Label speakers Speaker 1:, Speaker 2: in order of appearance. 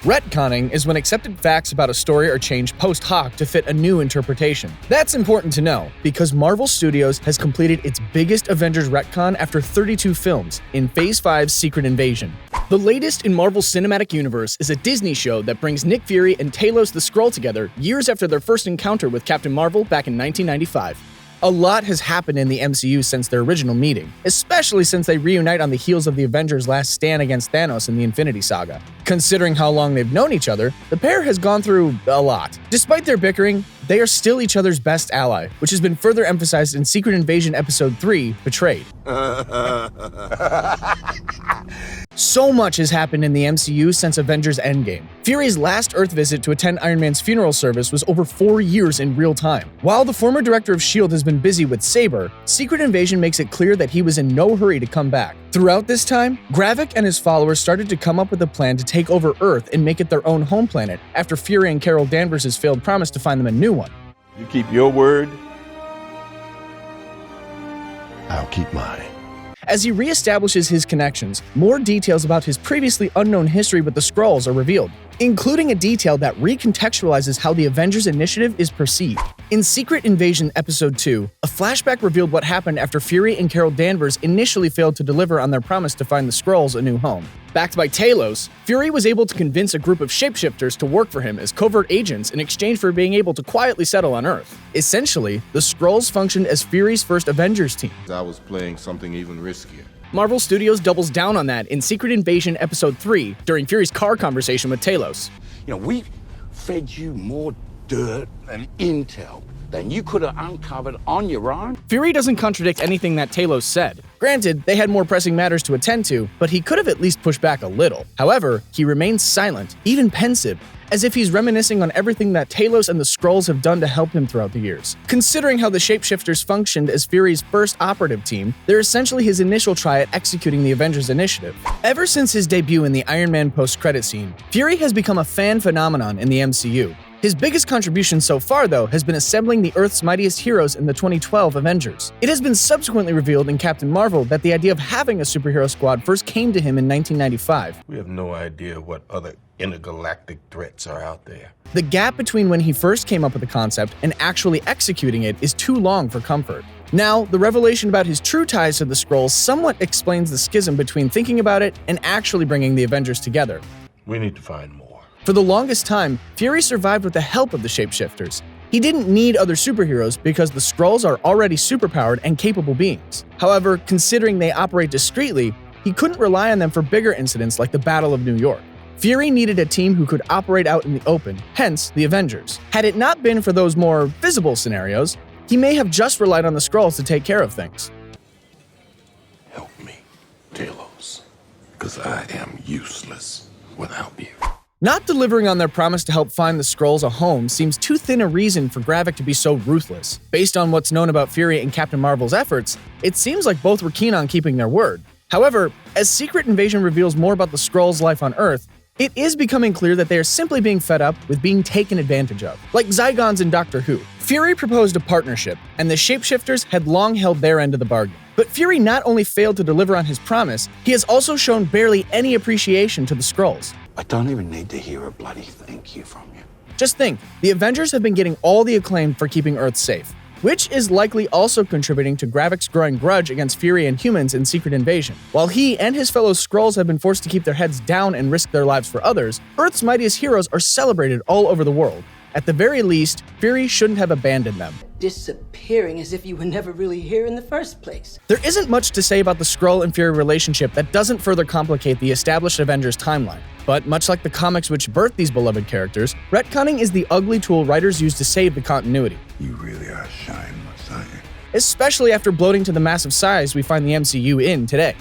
Speaker 1: Retconning is when accepted facts about a story are changed post hoc to fit a new interpretation. That's important to know, because Marvel Studios has completed its biggest Avengers retcon after 32 films in Phase 5's Secret Invasion. The latest in Marvel's cinematic universe is a Disney show that brings Nick Fury and Talos the Skrull together years after their first encounter with Captain Marvel back in 1995. A lot has happened in the MCU since their original meeting, especially since they reunite on the heels of the Avengers' last stand against Thanos in the Infinity Saga. Considering how long they've known each other, the pair has gone through a lot. Despite their bickering, they are still each other's best ally, which has been further emphasized in Secret Invasion Episode 3, Betrayed. So much has happened in the MCU since Avengers Endgame. Fury's last Earth visit to attend Iron Man's funeral service was over 4 years in real time. While the former director of S.H.I.E.L.D. has been busy with Saber, Secret Invasion makes it clear that he was in no hurry to come back. Throughout this time, Gravik and his followers started to come up with a plan to take over Earth and make it their own home planet after Fury and Carol Danvers' failed promise to find them a new one.
Speaker 2: You keep your word, I'll keep mine.
Speaker 1: As he reestablishes his connections, more details about his previously unknown history with the Skrulls are revealed, including a detail that recontextualizes how the Avengers Initiative is perceived. In Secret Invasion Episode 2, a flashback revealed what happened after Fury and Carol Danvers initially failed to deliver on their promise to find the Skrulls a new home. Backed by Talos, Fury was able to convince a group of shapeshifters to work for him as covert agents in exchange for being able to quietly settle on Earth. Essentially, the Skrulls functioned as Fury's first Avengers team.
Speaker 2: I was playing something even riskier.
Speaker 1: Marvel Studios doubles down on that in Secret Invasion Episode 3 during Fury's car conversation with Talos.
Speaker 3: We fed you more dirt and intel than you could have uncovered on your own.
Speaker 1: Fury doesn't contradict anything that Talos said. Granted, they had more pressing matters to attend to, but he could have at least pushed back a little. However, he remains silent, even pensive, as if he's reminiscing on everything that Talos and the Skrulls have done to help him throughout the years. Considering how the shapeshifters functioned as Fury's first operative team, they're essentially his initial try at executing the Avengers Initiative. Ever since his debut in the Iron Man post-credit scene, Fury has become a fan phenomenon in the MCU. His biggest contribution so far, though, has been assembling the Earth's mightiest heroes in the 2012 Avengers. It has been subsequently revealed in Captain Marvel that the idea of having a superhero squad first came to him in 1995.
Speaker 2: We have no idea what other intergalactic threats are out there.
Speaker 1: The gap between when he first came up with the concept and actually executing it is too long for comfort. Now, the revelation about his true ties to the Skrulls somewhat explains the schism between thinking about it and actually bringing the Avengers together.
Speaker 2: We need to find more.
Speaker 1: For the longest time, Fury survived with the help of the shapeshifters. He didn't need other superheroes because the Skrulls are already superpowered and capable beings. However, considering they operate discreetly, he couldn't rely on them for bigger incidents like the Battle of New York. Fury needed a team who could operate out in the open, hence the Avengers. Had it not been for those more visible scenarios, he may have just relied on the Skrulls to take care of things.
Speaker 2: Help me, Talos, because I am useless without you.
Speaker 1: Not delivering on their promise to help find the Skrulls a home seems too thin a reason for Gravik to be so ruthless. Based on what's known about Fury and Captain Marvel's efforts, it seems like both were keen on keeping their word. However, as Secret Invasion reveals more about the Skrulls' life on Earth, it is becoming clear that they are simply being fed up with being taken advantage of, like Zygons in Doctor Who. Fury proposed a partnership, and the shapeshifters had long held their end of the bargain. But Fury not only failed to deliver on his promise, he has also shown barely any appreciation to the Skrulls.
Speaker 3: I don't even need to hear a bloody thank you from you.
Speaker 1: Just think, the Avengers have been getting all the acclaim for keeping Earth safe, which is likely also contributing to Gravik's growing grudge against Fury and humans in Secret Invasion. While he and his fellow Skrulls have been forced to keep their heads down and risk their lives for others, Earth's mightiest heroes are celebrated all over the world. At the very least, Fury shouldn't have abandoned them.
Speaker 4: Disappearing as if you were never really here in the first place.
Speaker 1: There isn't much to say about the Skrull and Fury relationship that doesn't further complicate the established Avengers timeline. But much like the comics which birthed these beloved characters, retconning is the ugly tool writers use to save the continuity.
Speaker 2: You really are a shine, Messiah.
Speaker 1: Especially after bloating to the massive size we find the MCU in today.